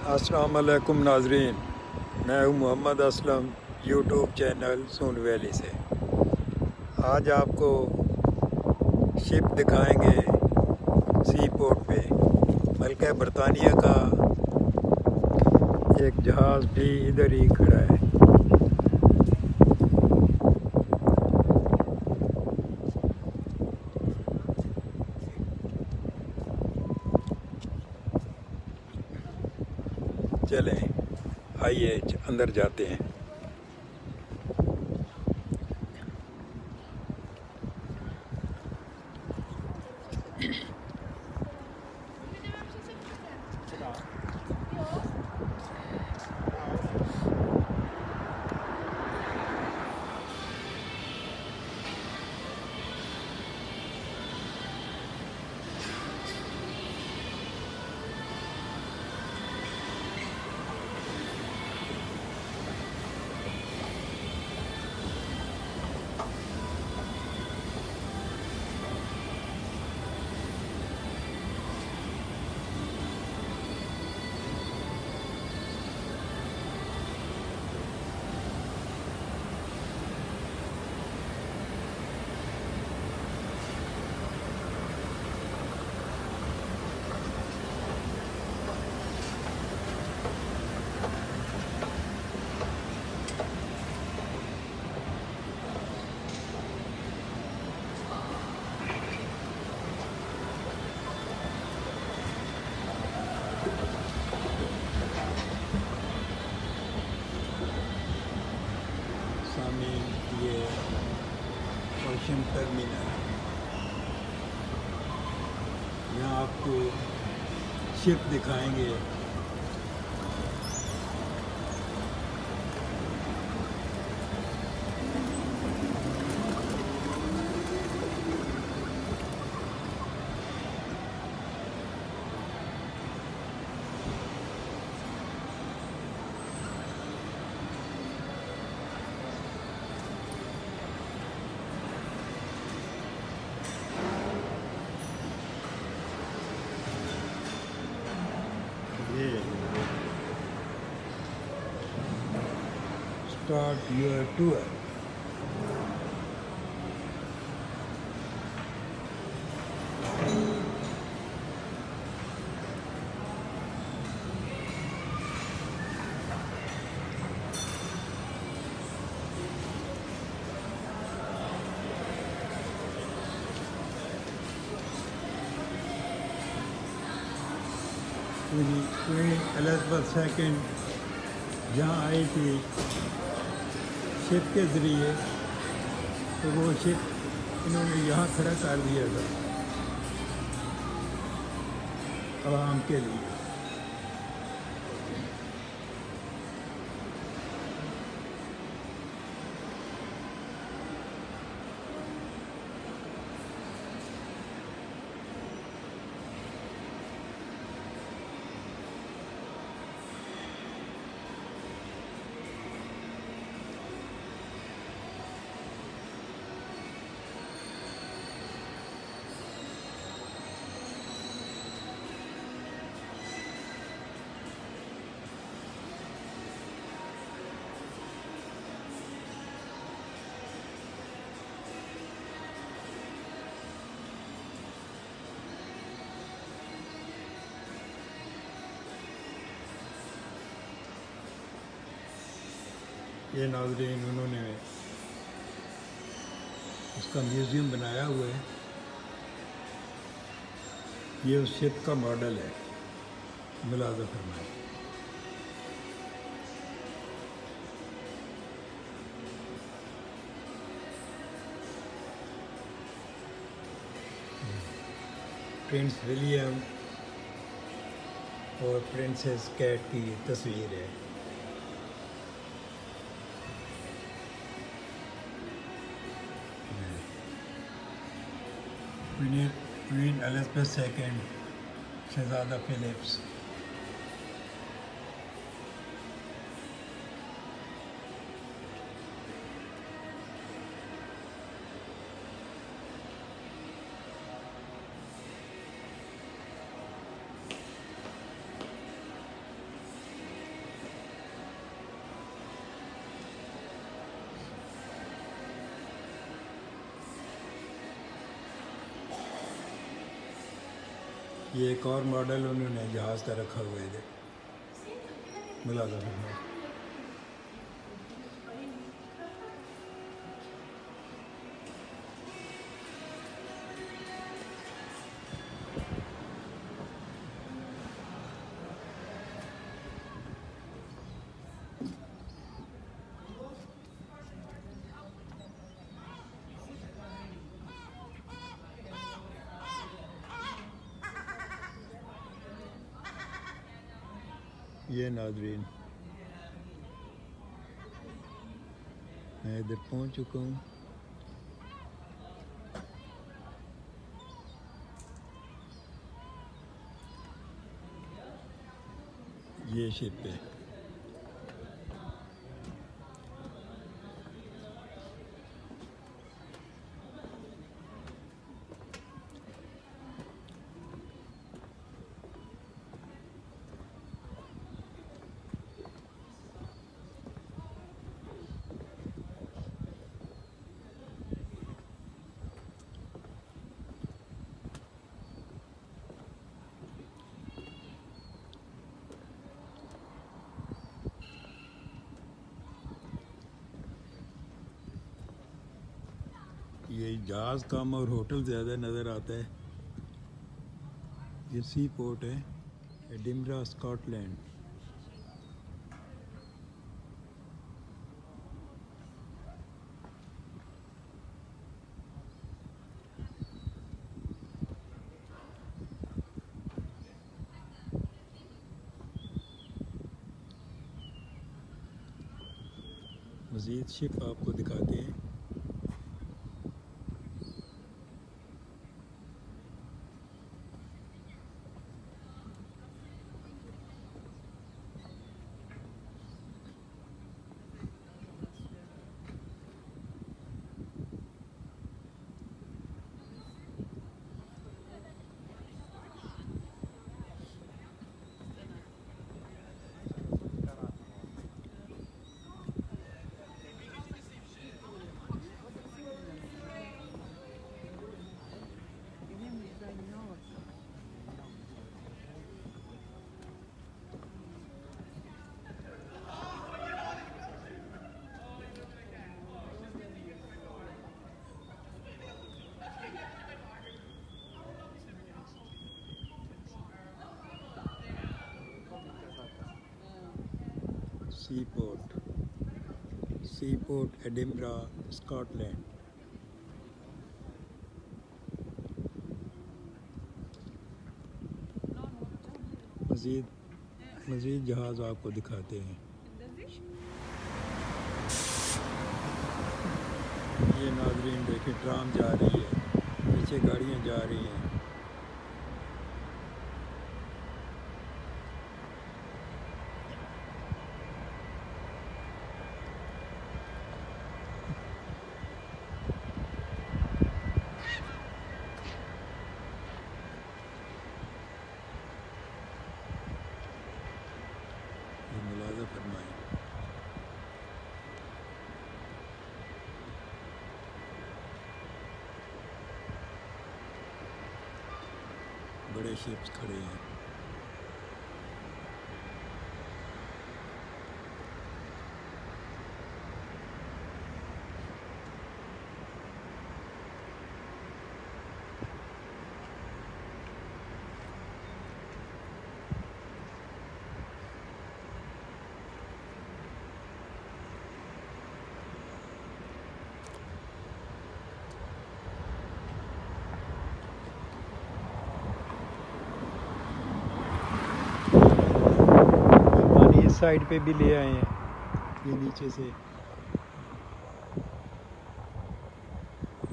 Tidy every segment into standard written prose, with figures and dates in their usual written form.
अस्सलाम वालेकुम नाजरीन, मैं हूं मोहम्मद असलम यूट्यूब चैनल सून वैली से। आज आपको शिप दिखाएंगे सी पोर्ट पे। मलका बरतानिया का एक जहाज़ भी इधर ही खड़ा है। चलें, आइए अंदर जाते हैं। सामने ये ओशन टर्मिनल है। यहाँ आपको शिप दिखाएंगे। Start your tour. Queen Elizabeth second जहाँ आई थी शिप के ज़रिए, तो वो शिप इन्होंने यहाँ खड़ा कर दिया था आवाम के लिए। ये नाज़रीन उन्होंने उसका म्यूज़ियम बनाया हुआ है। ये उस शिप का मॉडल है, मुलाज़ा फरमाएं। प्रिंस विलियम और प्रिंसेस कैट की तस्वीर है। क्वीन एलिज़ाबेथ सेकंड, शहज़ादा फिलिप्स। ये एक और मॉडल उन्होंने जहाज़ का रखा हुआ है, मुलाज़ा फरमाइए। ये नाज़रीन, मैं इधर पहुंच चुका हूँ। ये शिप है। ये जहाज़ कम और होटल ज़्यादा नज़र आता है। ये सी पोर्ट है, एडिनबरा, स्कॉटलैंड। मज़ीद शिप आपको दिखाते हैं। सी पोर्ट एडिनबरा, स्कॉटलैंड। मज़ीद जहाज़ आपको दिखाते हैं। ये नाज़रीन देखें, ट्राम जा रही है, पीछे गाड़ियाँ जा रही हैं। ये मुलाज़ा फरमाएं। बड़े शिप्स खड़े हैं। पानी इस साइड पे भी ले आए हैं, ये नीचे से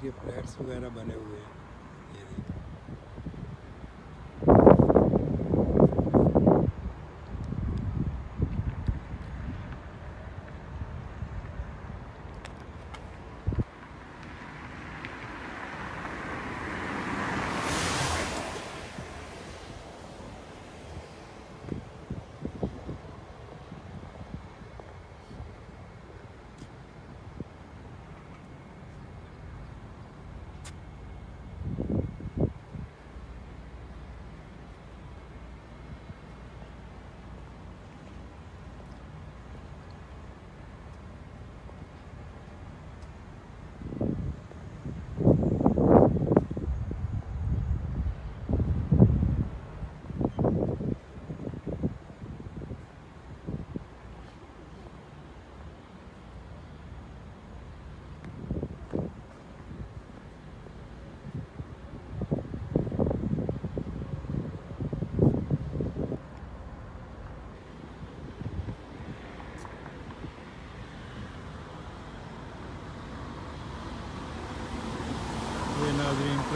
ये फ्लैट्स वगैरह बने हुए हैं। ये देखिए।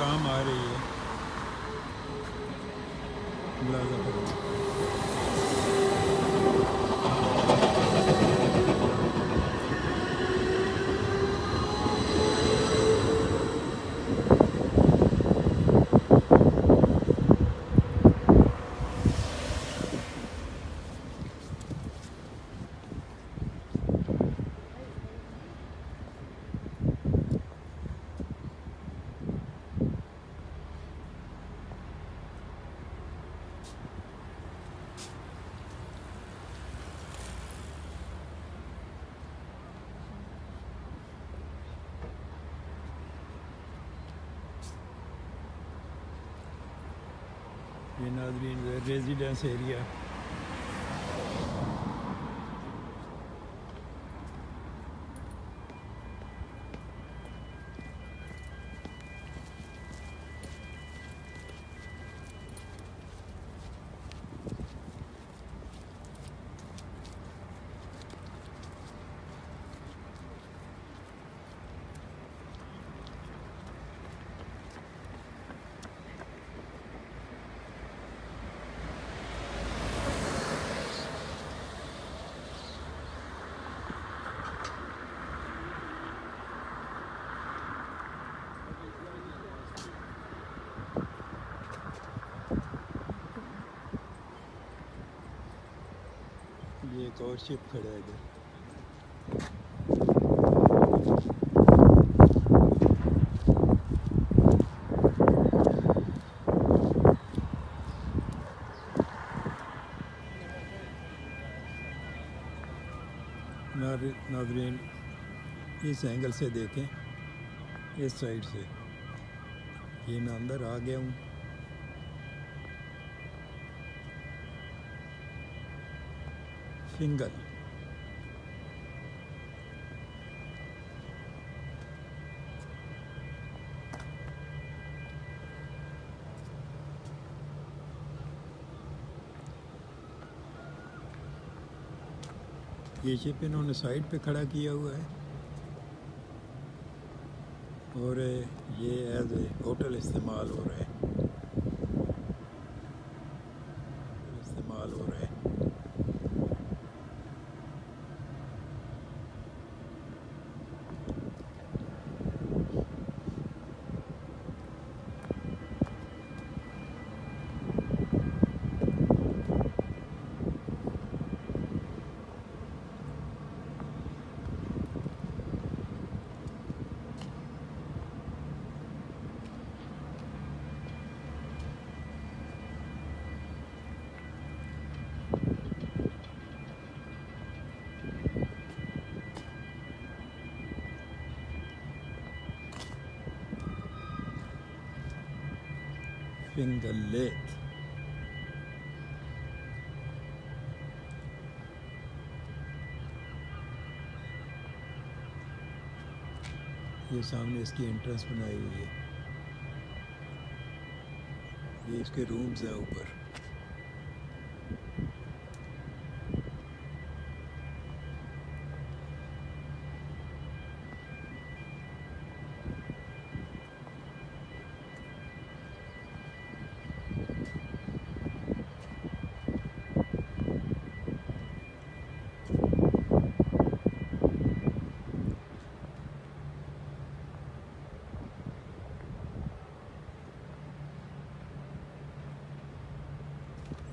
शाम आ रही है। मुलाज़ा करो। ये नाज़रीन रेजिडेंस एरिया। ये एक और शिप खड़ा है इधर। नाज़रीन इस एंगल से देखें, इस साइड से। ये मैं अंदर आ गया हूँ। फिंगल ये शिप इन्होंने साइड पे खड़ा किया हुआ है और ये एज ए होटल इस्तेमाल हो रहा है। Finger lake. ये सामने इसकी एंट्रेंस बनाई हुई है। ये इसके रूम्स हैं ऊपर।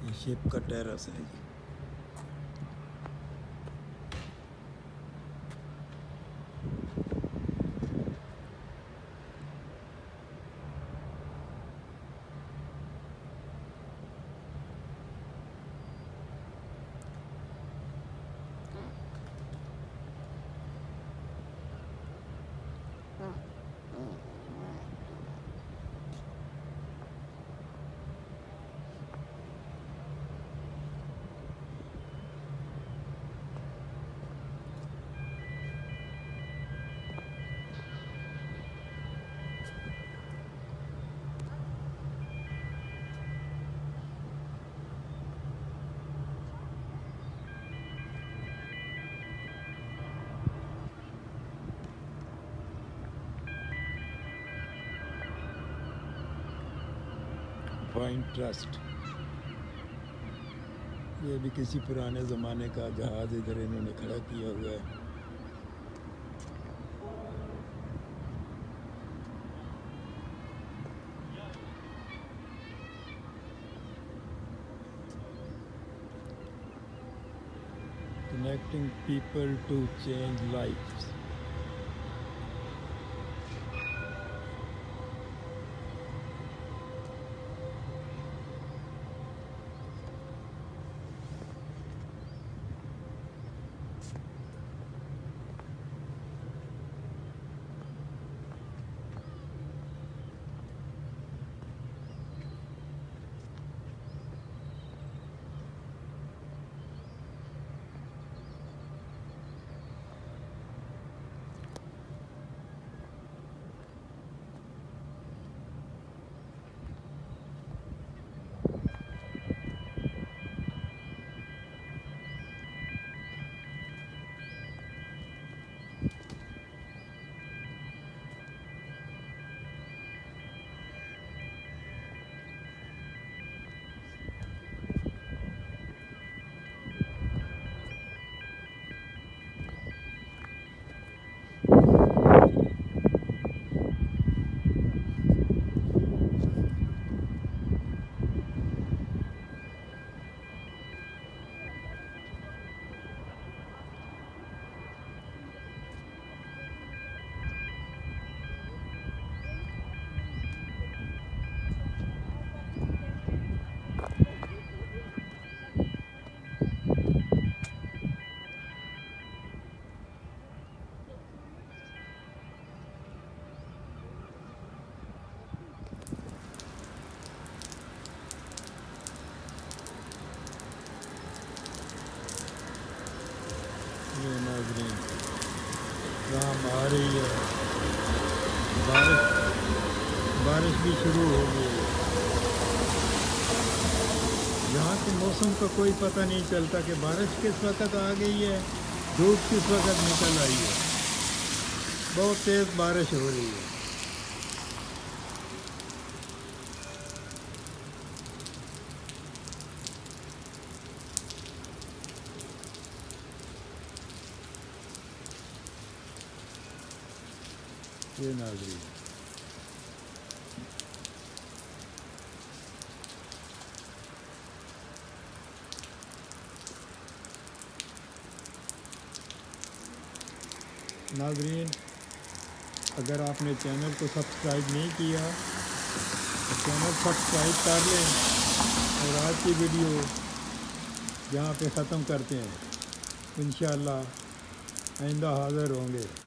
ये शिप का टेरेस है जी। Joint trust. ये भी किसी पुराने ज़माने का जहाज़ इधर इन्होंने खड़ा किया हुआ है। Connecting people to change lives. ये नाज़रीन शाम आ रही है, बारिश भी शुरू हो गई है। यहाँ के मौसम का कोई पता नहीं चलता कि बारिश किस वक्त आ गई है, धूप किस वक्त निकल आई है। बहुत तेज़ बारिश हो रही है। ये नाज़रीन अगर आपने चैनल को सब्सक्राइब नहीं किया तो चैनल सब्सक्राइब कर लें और आज की वीडियो यहाँ पे ख़त्म करते हैं। इंशाअल्लाह आइंदा हाज़िर होंगे।